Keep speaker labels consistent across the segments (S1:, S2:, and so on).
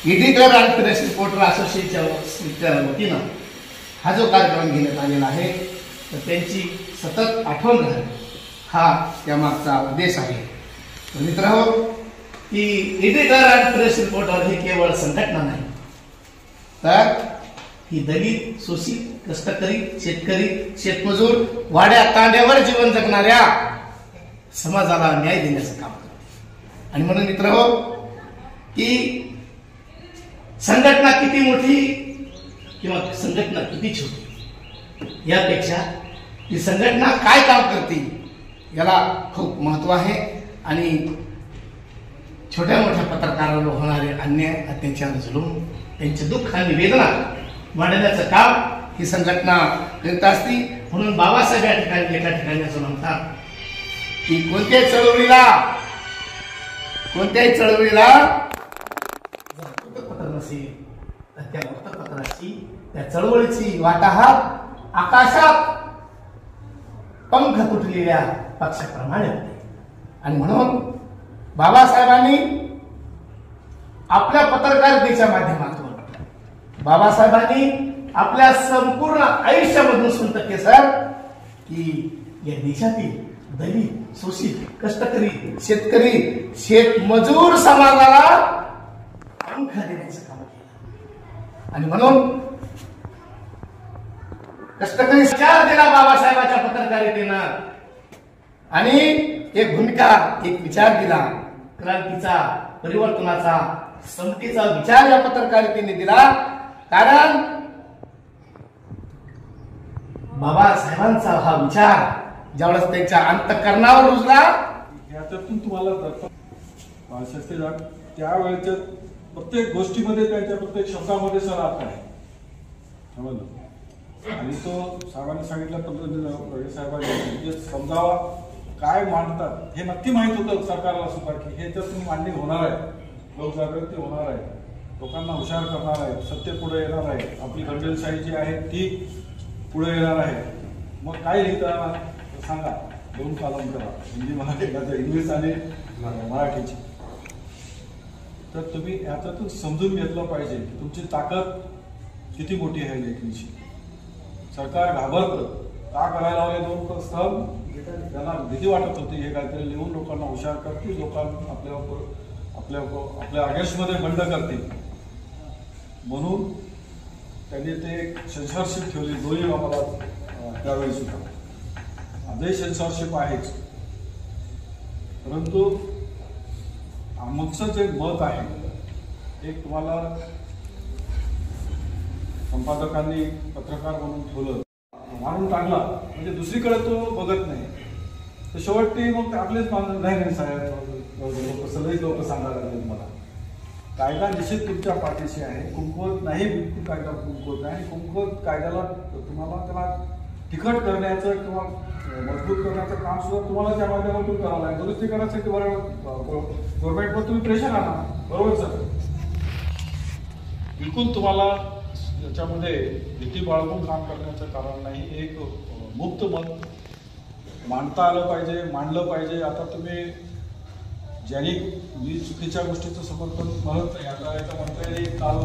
S1: Editor आणि press reporter असोसिएशनच्या वतीनं हा जो कार्यक्रम घेण्यात आलेला आहे तर त्यांची सतत आठवण राहावी हा त्यामागचा उद्देश आहे. मित्रांनो, की एडिटर आणि प्रेस रिपोर्टर ही केवळ संघटना नाही तर ही दलित, शोषित, कष्टकरी, शेतकरी, शेतमजूर, वाड्या तांड्यावर जीवन जगणाऱ्या समाजाला न्याय देण्याचं काम करते. आणि म्हणून मित्रांनो, की संघटना किती मोठी किंवा संघटना किती छोटी यापेक्षा ही संघटना काय काम करते याला खूप महत्व आहे. आणि छोट्या मोठ्या पत्रकारांवर होणारे अन्याय, अत्याचार, जुलूम, त्यांचे दुःख आणि वेदना मांडण्याचं काम ही संघटना करीत असते. म्हणून बाबासाहेब या ठिकाणी एका ठिकाणी असं म्हणतात की कोणत्याही चळवळीला वृत्तपत्र नसेल तर त्या वृत्तपत्राची, त्या चळवळीची वाटाघात आकाशात पंख तुटलेल्या पक्षाप्रमाणे होते. आणि म्हणून बाबासाहेबांनी आपल्या पत्रकारितेच्या माध्यमातून, बाबासाहेबांनी आपल्या संपूर्ण आयुष्यामधून संत केसर की या देशातील दलित, शोषित, कष्टकरी, शेतकरी, शेतमजूर समाजाला पंख देण्याचं काम केलं. आणि म्हणून कष्टकरी विचार दिला बाबासाहेबांच्या पत्रकारितेनं आणि एक भूमिका, एक विचार दिला. क्रांतीचा, परिवर्तनाचा, समतेचा विचार या पत्रकारितेने दिला. कारण बाबासाहेबांचा हा विचार ज्यावेळेस त्यांच्या अंतःकरणावर रुजला
S2: याच्यातून तुम्हाला त्यावेळेच्या प्रत्येक गोष्टीमध्ये त्यांच्या प्रत्येक शब्दामध्ये सर अर्थ आहे. आणि तो साहेबांनी सांगितल्या पद्धतीने साहेबांनी समजावा काय मांडतात हे नक्की माहित होतं सरकारला सुद्धा की हे त्यातून मांडणी होणार आहे, लोकजागृती होणार आहे, लोकांना हुशार करणार आहे, सत्य पुढे येणार आहे, आपली खंडेलशाही जी आहे ती पुढे येणार आहे. मग काय लिहिता सांगा, दोन कॉलम करा, हिंदी मराठी, इंग्लिश आणि मराठीची. तर तुम्ही याच्यातून समजून घेतलं पाहिजे की तुमची ताकद किती मोठी आहे लेखणीची. सरकार घाबरतं का करायला लावले दोन स्थळ, त्यांना भीती वाटत होती हे काहीतरी लिहून लोकांना हुशार करतील, लोकांना आपल्या अगेन्स्टमध्ये बंड करतील. म्हणून त्यांनी ते एक सेन्सॉरशिप ठेवली दोन्ही आम्हाला त्यावेळी सुद्धा. आजही सेन्सॉरशिप आहेच, परंतु आमचं जे मत आहे एक तुम्हाला संपादकांनी पत्रकार म्हणून ठेवलं, मारून टाकला म्हणजे दुसरीकडे तो बघत नाही तर शेवटी मग आपलेच नाही साहेब सगळेच लोक सांगायला लागले मला कायदा निश्चित तुमच्या पाठीशी आहे, कुंकवत नाही व्यक्ती कायदा कुंकवत नाही. कुंकवत कायद्याला तुम्हाला त्याला तिखट करण्याचं किंवा मजबूत करण्याचं काम सुद्धा तुम्हाला त्या माध्यमातून करावं लागेल. दुरुस्ती करण्यासाठी गव्हर्नमेंटवर तुम्ही प्रेशर आणा, बरोबर सर. बिलकुल तुम्हाला याच्यामध्ये भीती बाळगून काम करण्याचं कारण नाही. एक मुक्त मत मांडता आलं पाहिजे, मांडलं पाहिजे. आता तुम्ही ज्यांनी मी चुकीच्या गोष्टीचं समर्थन म्हणत नाही, आता याचा म्हणता येईल काल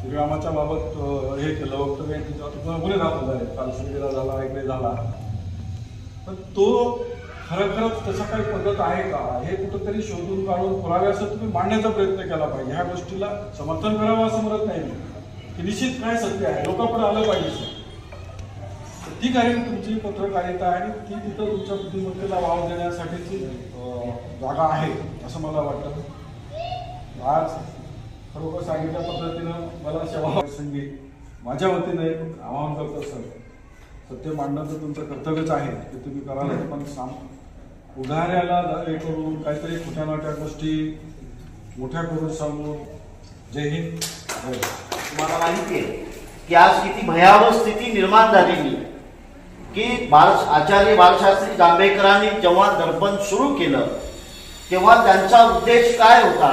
S2: श्रीरामाच्या बाबत हे केलं वक्तव्य, तुम्हाला गुन्हे दाखल झाले, काल श्रीला झाला, इकडे झाला. पण तो खरंच तसा काही पद्धत आहे का हे कुठंतरी शोधून काढून पुराव्यासह तुम्ही मांडण्याचा प्रयत्न केला पाहिजे. ह्या गोष्टीला समर्थन करावं असं म्हणत नाही मी, की निश्चित काय सत्य आहे लोकांपुढे आलं पाहिजे. ठीक आहे, तुमची पत्रकारिता आहे ती तिथं तुमच्या बुद्धिमत्तेला वाव देण्यासाठीची जागा आहे असं मला वाटतं. आज खरोखर सांगितल्या पद्धतीनं मला सेवाप्रसंगी माझ्या वतीने आवाहन करतो सर, सत्य मांडणं तर तुमचं कर्तव्यच आहे ते तुम्ही कराल, पण उघाऱ्याला हे करून काहीतरी खोट्या नाट्या गोष्टी मोठ्या करून सांगून. जय हिंद.
S3: तुम्हाला माहिती आहे की आज किती भयावह स्थिती निर्माण झालेली आहे की आचार्य बाळशास्त्री जांभेकरांनी जेव्हा दर्पण सुरू केलं तेव्हा त्यांचा उद्देश काय होता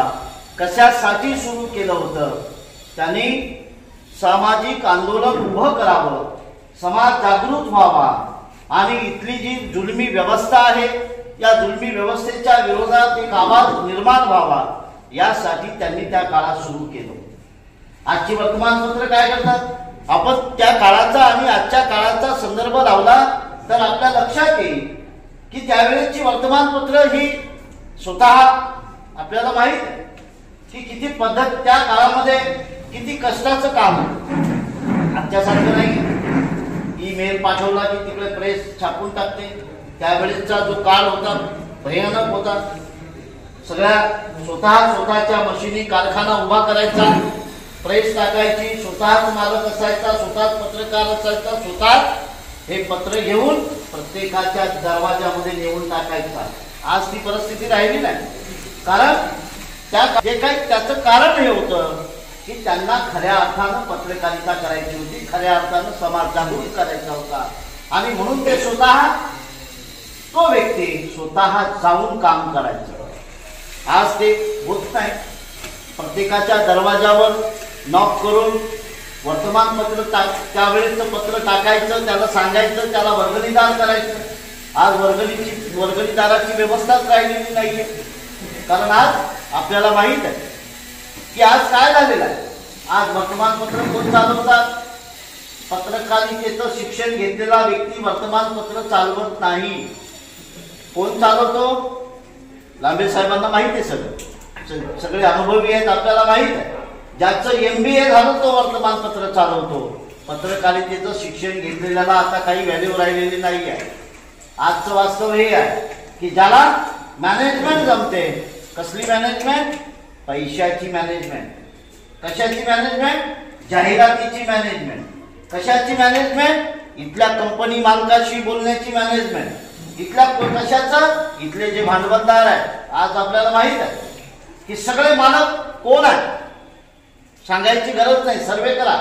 S3: कशासाठी सुरू केलं होतं? त्यांनी सामाजिक आंदोलन उभं करावं, समाज जागृत व्हावा आणि इथली जी जुलमी व्यवस्था आहे या जुलमी व्यवस्थेच्या विरोधात एक आवाज निर्माण व्हावा यासाठी त्यांनी त्या काळात सुरू केलं. आजची वर्तमानपत्र काय करतात? आपण त्या काळाचा आणि आजच्या काळाचा संदर्भ लावला तर आपल्या लक्षात येईल की त्यावेळेची वर्तमानपत्र ही स्वतः आपल्याला माहित आहे की किती पद्धत त्या काळामध्ये किती कष्टाचं काम. आजच्यासारखं नाही ईमेल पाठवला की तिकडे प्रेस छापून टाकते. त्यावेळेसचा जो काळ होता भयानक होता. सगळ्या स्वतःच्या मशिनी कारखाना उभा करायचा, प्रेस टाकायची, स्वतःच मालक असायचा, स्वतःच पत्रकार असायचा, स्वतःच हे पत्र घेऊन प्रत्येकाच्या दरवाजामध्ये नेऊन टाकायचा. आज ती परिस्थिती राहिली नाही. कारण जे काही त्याचं कारण हे होतं की त्यांना खऱ्या अर्थानं पत्रकारिता करायची होती, खऱ्या अर्थानं समाज जागृत करायचा होता आणि म्हणून ते तो व्यक्ती स्वतः जाऊन काम करायचं. आज ते होत नाही. प्रत्येकाच्या दरवाजावर नॉक करून वर्तमानपत्र त्यावेळेचं पत्र टाकायचं, त्याला सांगायचं, त्याला वर्गणीदार करायचं. आज वर्गणीदाराची व्यवस्थाच राहिलेली नाहीये. कारण आज आपल्याला माहित आहे की आज काय झालेलं आहे. आज वर्तमानपत्र कोण चालवतात? पत्रकारितेचं शिक्षण घेतलेला व्यक्ती वर्तमानपत्र चालवत नाही. कोण चालवतो? लांबे साहेबांना माहिती आहे. सगळे अनुभवी आहेत, आपल्याला माहित आहे. ज्याचं MBA झालं तो वर्तमानपत्र चालवतो. पत्रकारितेचं शिक्षण घेतलेल्याला आता काही व्हॅल्यू राहिलेली नाही आहे. आजचं वास्तव हे आहे की ज्याला मॅनेजमेंट जमते. कसली मॅनेजमेंट? पैशाची मॅनेजमेंट. कशाची मॅनेजमेंट? जाहिरातीची मॅनेजमेंट. कशाची मॅनेजमेंट? इथल्या कंपनी मालकाशी बोलण्याची मॅनेजमेंट. इथल्या कशाचं? इथले जे भांडवलदार आहेत. आज आपल्याला माहित आहे की सगळे मालक कोण आहेत? सांगायची गरज नाही, सर्वे करा.